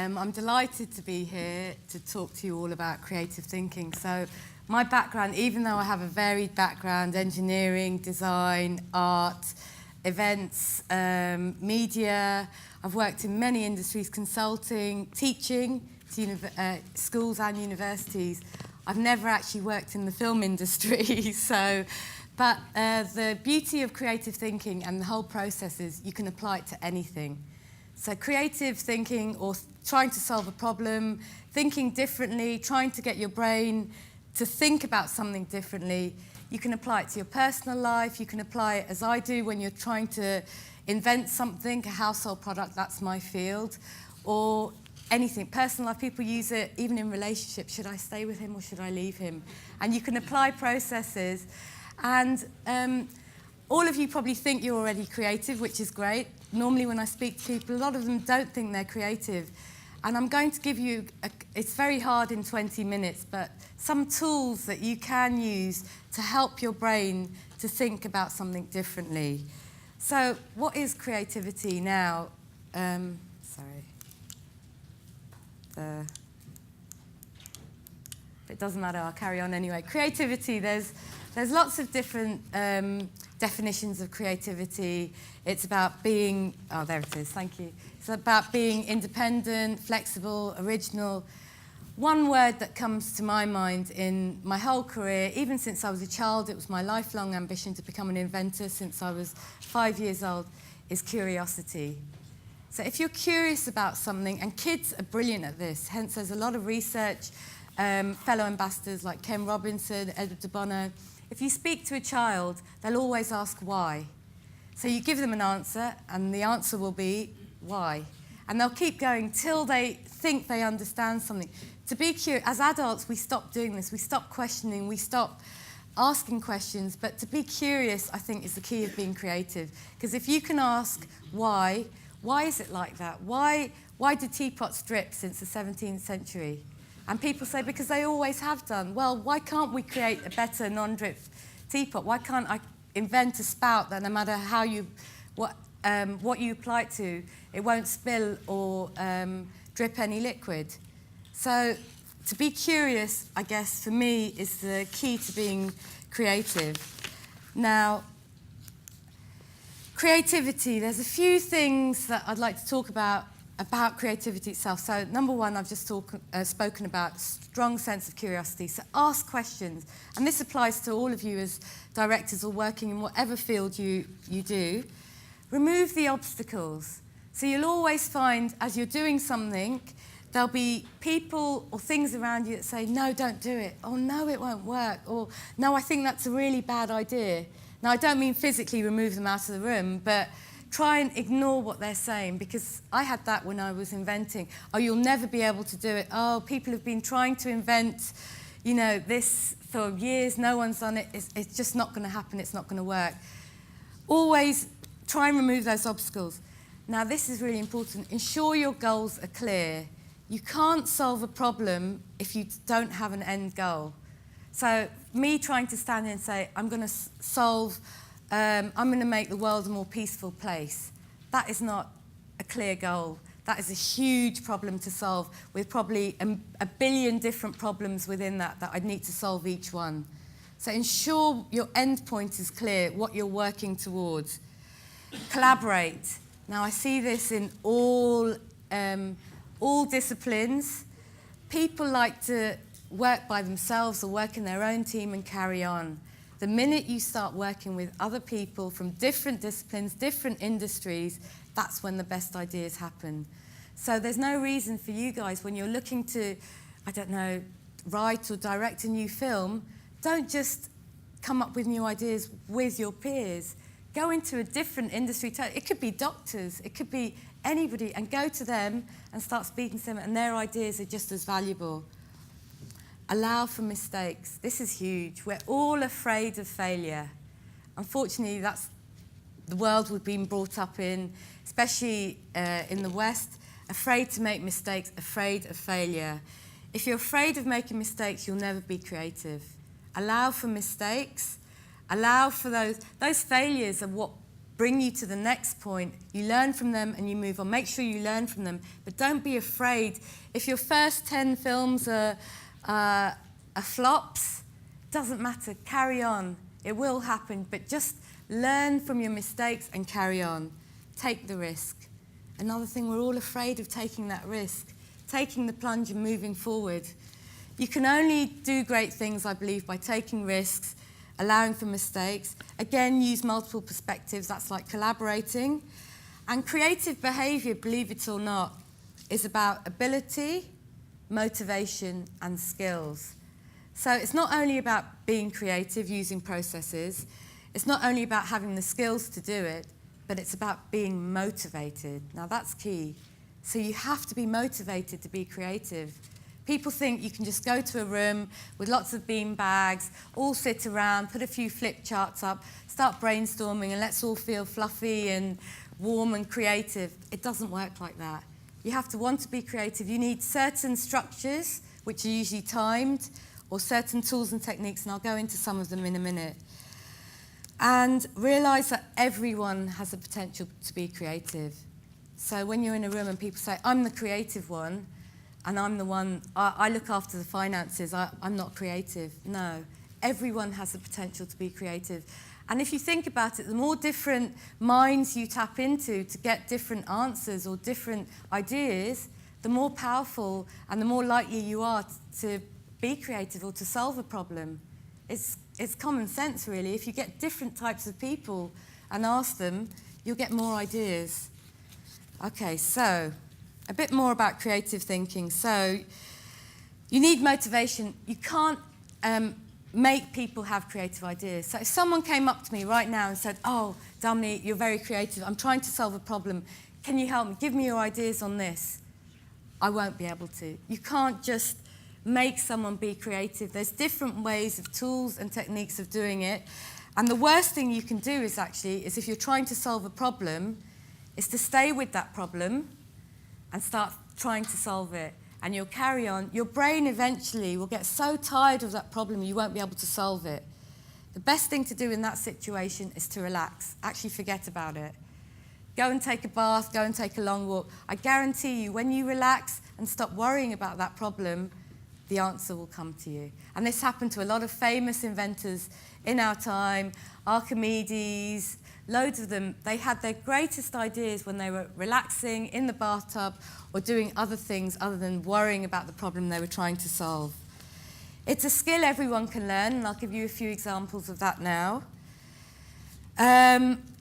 I'm delighted to be here to talk to you all about creative thinking. So my background, even though I have a varied background, engineering, design, art, events, media, I've worked in many industries, consulting, teaching to schools and universities. I've never actually worked in the film industry, but the beauty of creative thinking and the whole process is you can apply it to anything. So creative thinking, or trying to solve a problem, thinking differently, trying to get your brain to think about something differently, you can apply it to your personal life, you can apply it, as I do, when you're trying to invent something, a household product, that's my field, or anything, personal life. People use it even in relationships. Should I stay with him or should I leave him? And you can apply processes. And all of you probably think you're already creative, which is great. Normally when I speak to people, a lot of them don't think they're creative. And I'm going to give you, it's very hard in 20 minutes, but some tools that you can use to help your brain to think about something differently. So what is creativity now? It doesn't matter, I'll carry on anyway. Creativity, there's lots of different definitions of creativity. It's about being, oh, there it is, thank you. It's about being independent, flexible, original. One word that comes to my mind in my whole career, even since I was a child, it was my lifelong ambition to become an inventor since I was 5 years old, is curiosity. So if you're curious about something, and kids are brilliant at this, hence there's a lot of research, fellow ambassadors like Ken Robinson, Edward de Bono. If you speak to a child, they'll always ask why. So you give them an answer, and the answer will be why. And they'll keep going till they think they understand something. To be curious, as adults, we stop doing this. We stop questioning, we stop asking questions. But to be curious, I think, is the key of being creative. Because if you can ask why is it like that? Why do teapots drip since the 17th century? And people say, because they always have done. Well, why can't we create a better non-drip teapot? Why can't I invent a spout that no matter how what you apply it to, it won't spill or drip any liquid? So to be curious, I guess, for me, is the key to being creative. Now, creativity, there's a few things that I'd like to talk about creativity itself. So number one, I've just spoken about strong sense of curiosity. So ask questions. And this applies to all of you as directors or working in whatever field you do. Remove the obstacles. So you'll always find, as you're doing something, there'll be people or things around you that say, no, don't do it. Oh, no, it won't work. Or, no, I think that's a really bad idea. Now, I don't mean physically remove them out of the room, but try and ignore what they're saying, because I had that when I was inventing. Oh, you'll never be able to do it. Oh, people have been trying to invent, this for years. No one's done it. It's just not going to happen. It's not going to work. Always try and remove those obstacles. Now, this is really important. Ensure your goals are clear. You can't solve a problem if you don't have an end goal. So me trying to stand here and say, I'm going to I'm going to make the world a more peaceful place, that is not a clear goal. That is a huge problem to solve, with probably a billion different problems within that I'd need to solve each one. So ensure your end point is clear, what you're working towards. Collaborate. Now, I see this in all disciplines. People like to work by themselves or work in their own team and carry on. The minute you start working with other people from different disciplines, different industries, that's when the best ideas happen. So there's no reason for you guys, when you're looking to, I don't know, write or direct a new film, don't just come up with new ideas with your peers. Go into a different industry. It could be doctors, it could be anybody, and go to them and start speaking to them, and their ideas are just as valuable. Allow for mistakes. This is huge. We're all afraid of failure. Unfortunately, that's the world we've been brought up in, especially in the West. Afraid to make mistakes, afraid of failure. If you're afraid of making mistakes, you'll never be creative. Allow for mistakes. Allow for those failures are what bring you to the next point. You learn from them and you move on. Make sure you learn from them, but don't be afraid. If your first 10 films are flops, doesn't matter, carry on. It will happen, but just learn from your mistakes and carry on. Take the risk. Another thing, we're all afraid of taking that risk, taking the plunge and moving forward. You can only do great things, I believe, by taking risks, allowing for mistakes. Again, use multiple perspectives. That's like collaborating. And creative behavior, believe it or not, is about ability, motivation, and skills. So it's not only about being creative, using processes. It's not only about having the skills to do it, but it's about being motivated. Now, that's key. So you have to be motivated to be creative. People think you can just go to a room with lots of bean bags, all sit around, put a few flip charts up, start brainstorming, and let's all feel fluffy and warm and creative. It doesn't work like that. You have to want to be creative. You need certain structures, which are usually timed, or certain tools and techniques, and I'll go into some of them in a minute. And realise that everyone has the potential to be creative. So when you're in a room and people say, I'm the creative one, and I'm the one, I look after the finances, I'm not creative. No, everyone has the potential to be creative. And if you think about it, the more different minds you tap into to get different answers or different ideas, the more powerful and the more likely you are to be creative or to solve a problem. It's common sense, really. If you get different types of people and ask them, you'll get more ideas. Okay, so a bit more about creative thinking. So you need motivation. You can't make people have creative ideas. So if someone came up to me right now and said, oh, Damini, you're very creative. I'm trying to solve a problem. Can you help me? Give me your ideas on this. I won't be able to. You can't just make someone be creative. There's different ways of tools and techniques of doing it. And the worst thing you can do is if you're trying to solve a problem, is to stay with that problem and start trying to solve it. And you'll carry on. Your brain eventually will get so tired of that problem you won't be able to solve it. The best thing to do in that situation is to relax. Actually forget about it. Go and take a bath, go and take a long walk. I guarantee you, when you relax and stop worrying about that problem, the answer will come to you. And this happened to a lot of famous inventors in our time, Archimedes, loads of them. They had their greatest ideas when they were relaxing in the bathtub or doing other things other than worrying about the problem they were trying to solve. It's a skill everyone can learn, and I'll give you a few examples of that now.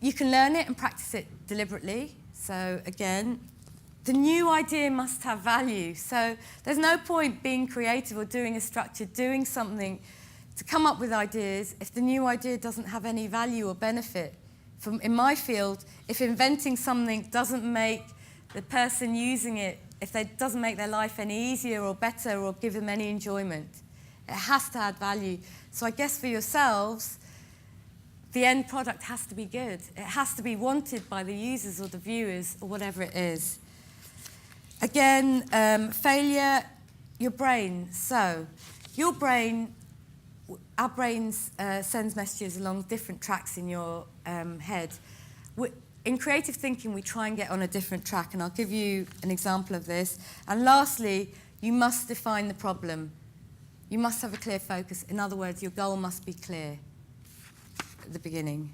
You can learn it and practice it deliberately. So again, the new idea must have value. So there's no point being creative or doing a structure, doing something to come up with ideas if the new idea doesn't have any value or benefit. In my field, if inventing something doesn't make the person using it, if it doesn't make their life any easier or better or give them any enjoyment, it has to add value. So I guess for yourselves, the end product has to be good. It has to be wanted by the users or the viewers or whatever it is. Again, failure, your brain. So your brain, our brains sends messages along different tracks in your head. In creative thinking, we try and get on a different track, and I'll give you an example of this. And lastly, you must define the problem. You must have a clear focus. In other words, your goal must be clear at the beginning.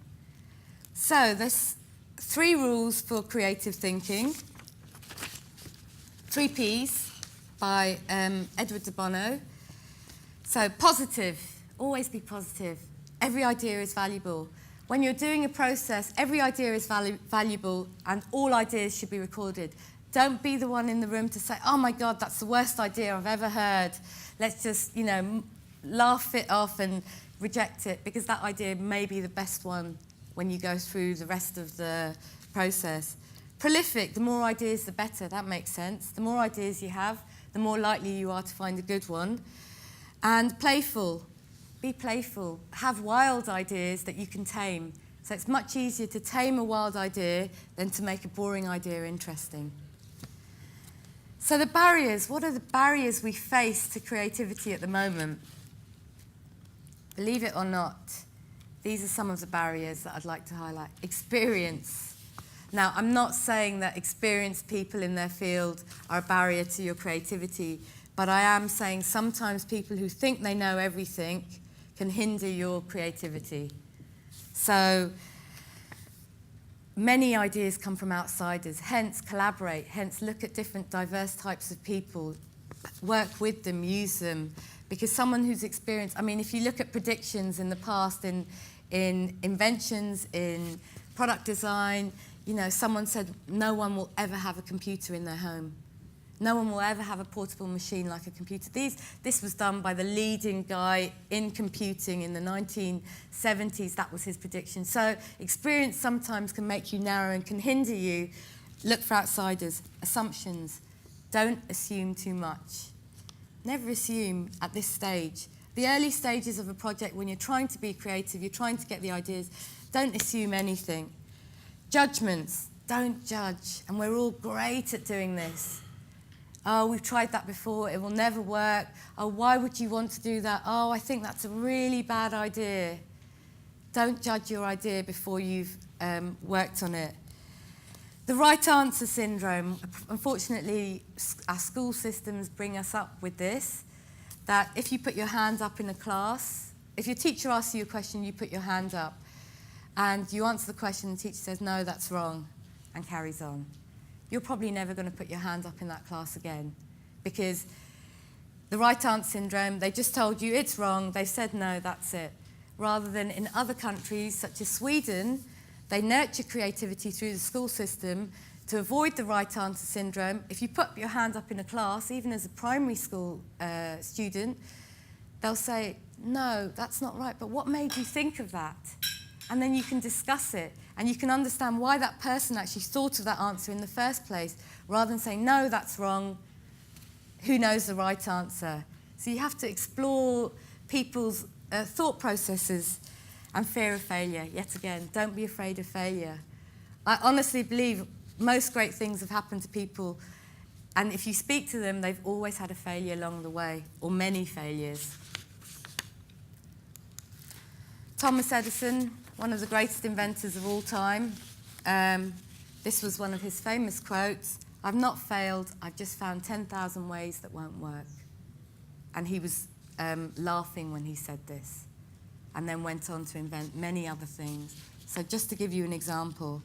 So there's 3 rules for creative thinking. 3 Ps by Edward de Bono. So positive, always be positive. Every idea is valuable. When you're doing a process, every idea is valuable and all ideas should be recorded. Don't be the one in the room to say, oh my God, that's the worst idea I've ever heard. Let's just, laugh it off and reject it, because that idea may be the best one when you go through the rest of the process. Prolific, the more ideas, the better. That makes sense. The more ideas you have, the more likely you are to find a good one. And playful. Be playful. Have wild ideas that you can tame. So it's much easier to tame a wild idea than to make a boring idea interesting. So the barriers, what are the barriers we face to creativity at the moment? Believe it or not, these are some of the barriers that I'd like to highlight. Experience. Now, I'm not saying that experienced people in their field are a barrier to your creativity, but I am saying sometimes people who think they know everything can hinder your creativity. So many ideas come from outsiders, hence collaborate, hence look at different diverse types of people, work with them, use them, because someone who's experienced, I mean, if you look at predictions in the past in inventions, in product design, you know, someone said no one will ever have a computer in their home. No one will ever have a portable machine like a computer. This was done by the leading guy in computing in the 1970s. That was his prediction. So experience sometimes can make you narrow and can hinder you. Look for outsiders. Assumptions. Don't assume too much. Never assume at this stage. The early stages of a project, when you're trying to be creative, you're trying to get the ideas, don't assume anything. Judgments. Don't judge. And we're all great at doing this. Oh, we've tried that before, it will never work. Oh, why would you want to do that? Oh, I think that's a really bad idea. Don't judge your idea before you've worked on it. The right answer syndrome. Unfortunately, our school systems bring us up with this, that if you put your hand up in a class, if your teacher asks you a question, you put your hand up, and you answer the question, the teacher says, no, that's wrong, and carries on. You're probably never going to put your hand up in that class again, because the right answer syndrome, they just told you it's wrong, they said no, that's it. Rather than in other countries, such as Sweden, they nurture creativity through the school system to avoid the right answer syndrome. If you put your hand up in a class, even as a primary school student, they'll say, no, that's not right, but what made you think of that? And then you can discuss it, and you can understand why that person actually thought of that answer in the first place, rather than saying, no, that's wrong, who knows the right answer? So you have to explore people's thought processes. And fear of failure, yet again, don't be afraid of failure. I honestly believe most great things have happened to people, and if you speak to them, they've always had a failure along the way, or many failures. Thomas Edison, one of the greatest inventors of all time, this was one of his famous quotes, I've not failed, I've just found 10,000 ways that won't work. And he was laughing when he said this, and then went on to invent many other things. So just to give you an example.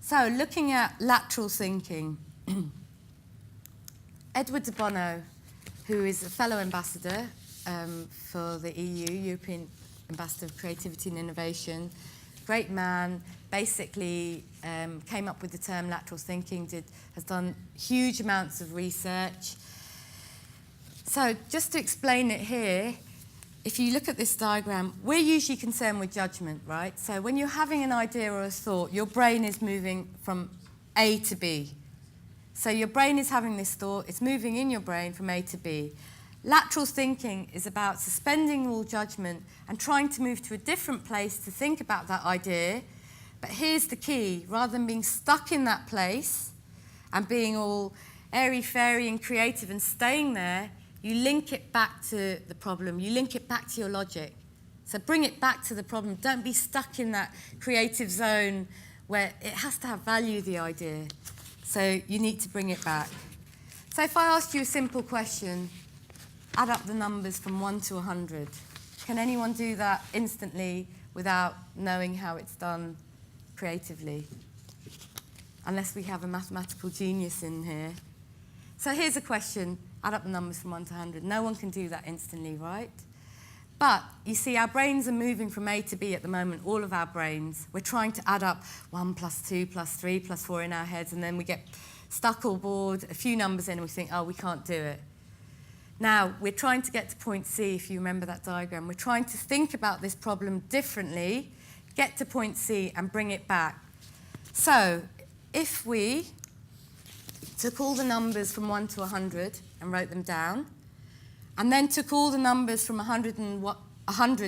So looking at lateral thinking, Edward de Bono, who is a fellow ambassador for the EU, European Ambassador of Creativity and Innovation, great man, basically came up with the term lateral thinking, has done huge amounts of research. So just to explain it here, if you look at this diagram, we're usually concerned with judgment, right? So when you're having an idea or a thought, your brain is moving from A to B. So your brain is having this thought, it's moving in your brain from A to B. Lateral thinking is about suspending all judgment and trying to move to a different place to think about that idea. But here's the key, rather than being stuck in that place and being all airy-fairy and creative and staying there, you link it back to the problem. You link it back to your logic. So bring it back to the problem. Don't be stuck in that creative zone where it has to have value, the idea. So you need to bring it back. So if I asked you a simple question, add up the numbers from 1 to 100. Can anyone do that instantly without knowing how it's done creatively? Unless we have a mathematical genius in here. So here's a question. Add up the numbers from 1 to 100. No one can do that instantly, right? But you see, our brains are moving from A to B at the moment, all of our brains. We're trying to add up 1 plus 2 plus 3 plus 4 in our heads, and then we get stuck or bored, a few numbers in, and we think, oh, we can't do it. Now, we're trying to get to point C, if you remember that diagram. We're trying to think about this problem differently, get to point C, and bring it back. So, if we took all the numbers from 1 to 100 and wrote them down, and then took all the numbers from 100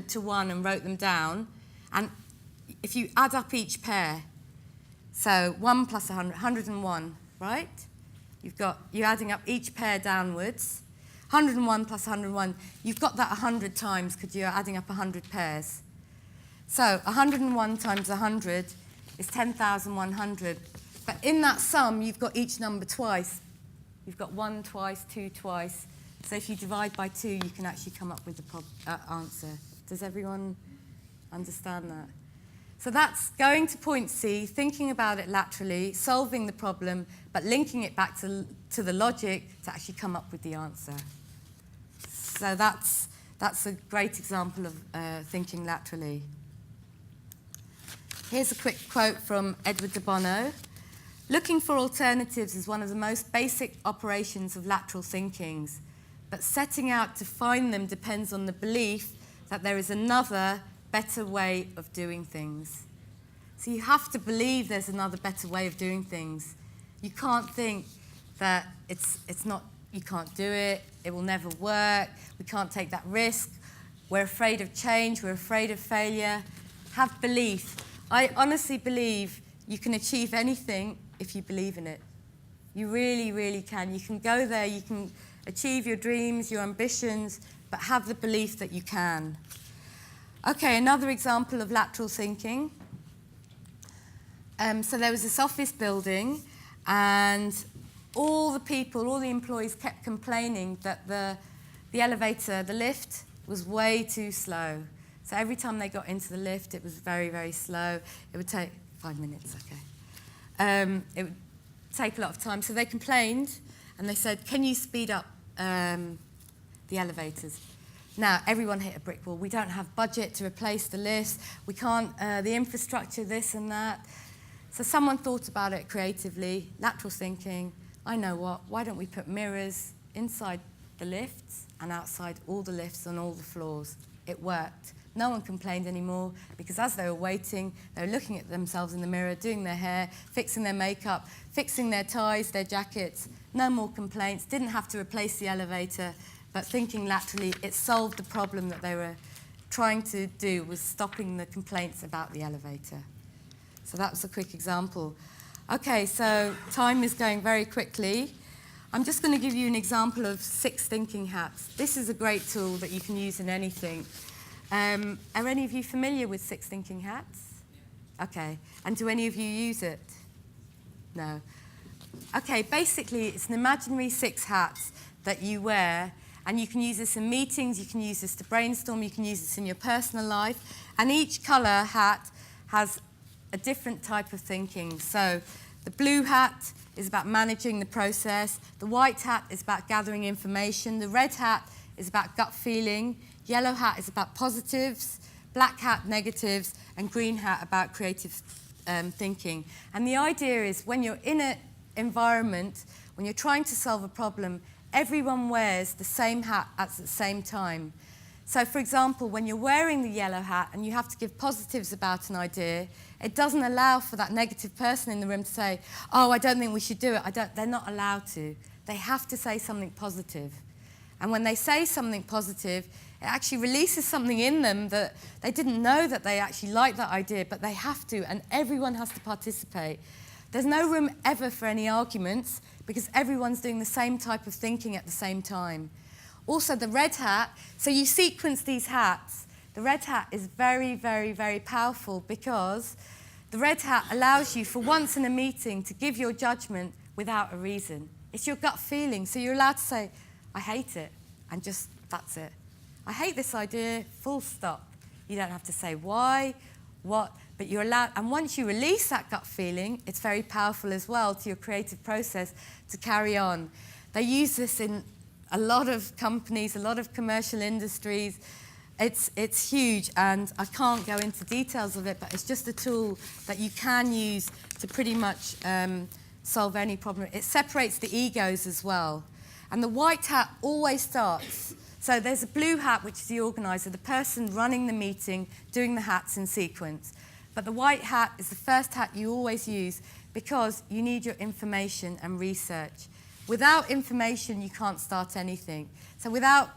to 1 and wrote them down, and if you add up each pair, so 1 plus 100, 101, right? You're adding up each pair downwards. 101 plus 101, you've got that 100 times because you're adding up 100 pairs. So 101 times 100 is 10,100. But in that sum, you've got each number twice. You've got 1 twice, 2 twice. So if you divide by 2, you can actually come up with the answer. Does everyone understand that? So that's going to point C, thinking about it laterally, solving the problem, but linking it back to the logic to actually come up with the answer. So that's a great example of thinking laterally. Here's a quick quote from Edward de Bono. Looking for alternatives is one of the most basic operations of lateral thinking, but setting out to find them depends on the belief that there is another, better way of doing things. So you have to believe there's another, better way of doing things. You can't think that it's not, you can't do it, it will never work, we can't take that risk, we're afraid of change, we're afraid of failure. Have belief. I honestly believe you can achieve anything if you believe in it. You really, really can. You can go there, you can achieve your dreams, your ambitions, but have the belief that you can. Okay, another example of lateral thinking. So there was this office building, and all the people, all the employees kept complaining that the elevator, the lift, was way too slow. So every time they got into the lift, it was very, very slow. It would take 5 minutes, okay. It would take a lot of time. So they complained, and they said, can you speed up the elevators? Now, everyone hit a brick wall. We don't have budget to replace the lifts. We can't, the infrastructure, this and that. So someone thought about it creatively, lateral thinking. I know what, why don't we put mirrors inside the lifts and outside all the lifts on all the floors? It worked. No one complained anymore, because as they were waiting, they were looking at themselves in the mirror, doing their hair, fixing their makeup, fixing their ties, their jackets. No more complaints, didn't have to replace the elevator, but thinking laterally, it solved the problem that they were trying to do, was stopping the complaints about the elevator. So that was a quick example. Okay, so time is going very quickly. I'm just going to give you an example of 6 thinking hats. This is a great tool that you can use in anything. Are any of you familiar with 6 thinking hats? Yeah. Okay, and do any of you use it? No. Okay, basically it's an imaginary 6 hats that you wear, and you can use this in meetings, you can use this to brainstorm, you can use this in your personal life, and each colour hat has a different type of thinking. So the blue hat is about managing the process, the white hat is about gathering information, the red hat is about gut feeling, yellow hat is about positives, black hat negatives, and green hat about creative thinking. And the idea is when you're in an environment, when you're trying to solve a problem, everyone wears the same hat at the same time. So for example, when you're wearing the yellow hat and you have to give positives about an idea, it doesn't allow for that negative person in the room to say, oh, I don't think we should do it. They're not allowed to. They have to say something positive. And when they say something positive, it actually releases something in them that they didn't know that they actually like that idea, but they have to, and everyone has to participate. There's no room ever for any arguments, because everyone's doing the same type of thinking at the same time. Also, the red hat, so you sequence these hats. The red hat is very, very, very powerful, because the red hat allows you, for once in a meeting, to give your judgment without a reason. It's your gut feeling, so you're allowed to say, I hate it, and just, that's it. I hate this idea, full stop. You don't have to say why, what, but you're allowed, and once you release that gut feeling, it's very powerful as well to your creative process to carry on. They use this in a lot of companies, a lot of commercial industries. It's huge, and I can't go into details of it, but it's just a tool that you can use to pretty much solve any problem. It separates the egos as well. And the white hat always starts. So there's a blue hat, which is the organizer, the person running the meeting, doing the hats in sequence. But the white hat is the first hat you always use, because you need your information and research. Without information, you can't start anything. So without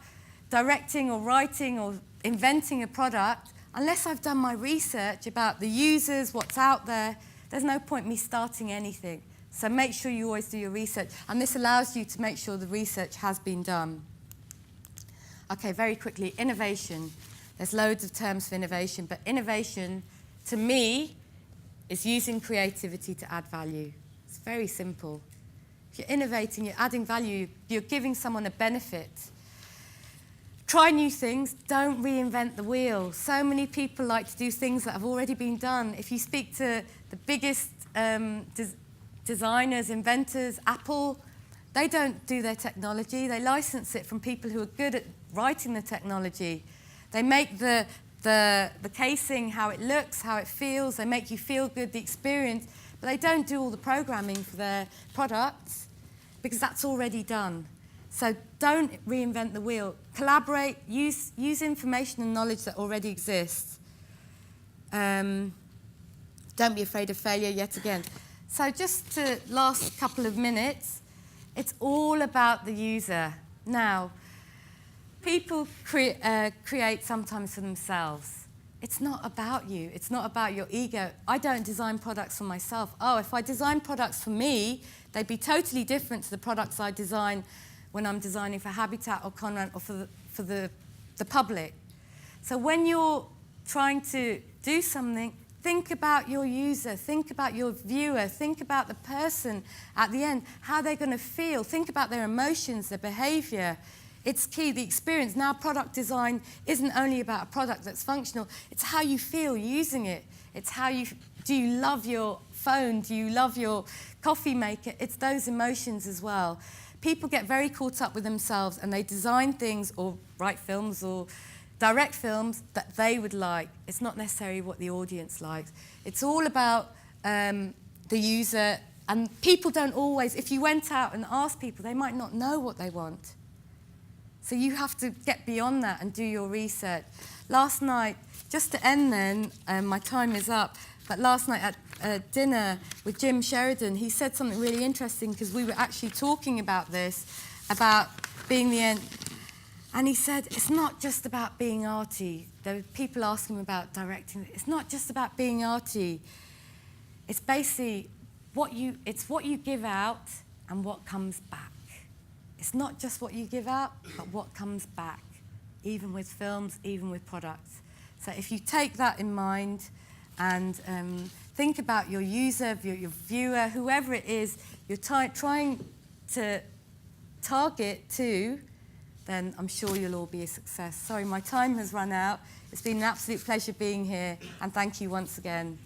directing or writing or inventing a product, unless I've done my research about the users, what's out there, there's no point me starting anything. So make sure you always do your research. And this allows you to make sure the research has been done. Okay, very quickly, innovation. There's loads of terms for innovation, but innovation, to me, is using creativity to add value. It's very simple. If you're innovating, you're adding value, you're giving someone a benefit. Try new things, don't reinvent the wheel. So many people like to do things that have already been done. If you speak to the biggest designers, inventors, Apple, they don't do their technology. They license it from people who are good at writing the technology. They make the casing, how it looks, how it feels. They make you feel good, the experience. But they don't do all the programming for their products because that's already done. So don't reinvent the wheel. Collaborate, use information and knowledge that already exists. Don't be afraid of failure yet again. So just to last couple of minutes, it's all about the user. Now, people create sometimes for themselves. It's not about you. It's not about your ego. I don't design products for myself. Oh, if I design products for me, they'd be totally different to the products I design when I'm designing for Habitat or Conrad or for the public. So when you're trying to do something, think about your user, think about your viewer, think about the person at the end, how they're going to feel, think about their emotions, their behavior. It's key, the experience. Now product design isn't only about a product that's functional, it's how you feel using it. It's how do you love your phone, do you love your coffee maker? It's those emotions as well. People get very caught up with themselves and they design things or write films or direct films that they would like. It's not necessarily what the audience likes. It's all about the user, and people don't always, if you went out and asked people, they might not know what they want. So you have to get beyond that and do your research. Last night, just to end then, my time is up, but last night at dinner with Jim Sheridan, he said something really interesting because we were actually talking about this, about being the end. And he said, it's not just about being arty. There were people asking him about directing. It's not just about being arty. It's basically what you give out and what comes back. It's not just what you give out, but what comes back, even with films, even with products. So if you take that in mind and think about your user, your viewer, whoever it is you're trying to target to, then I'm sure you'll all be a success. Sorry, my time has run out. It's been an absolute pleasure being here, and thank you once again.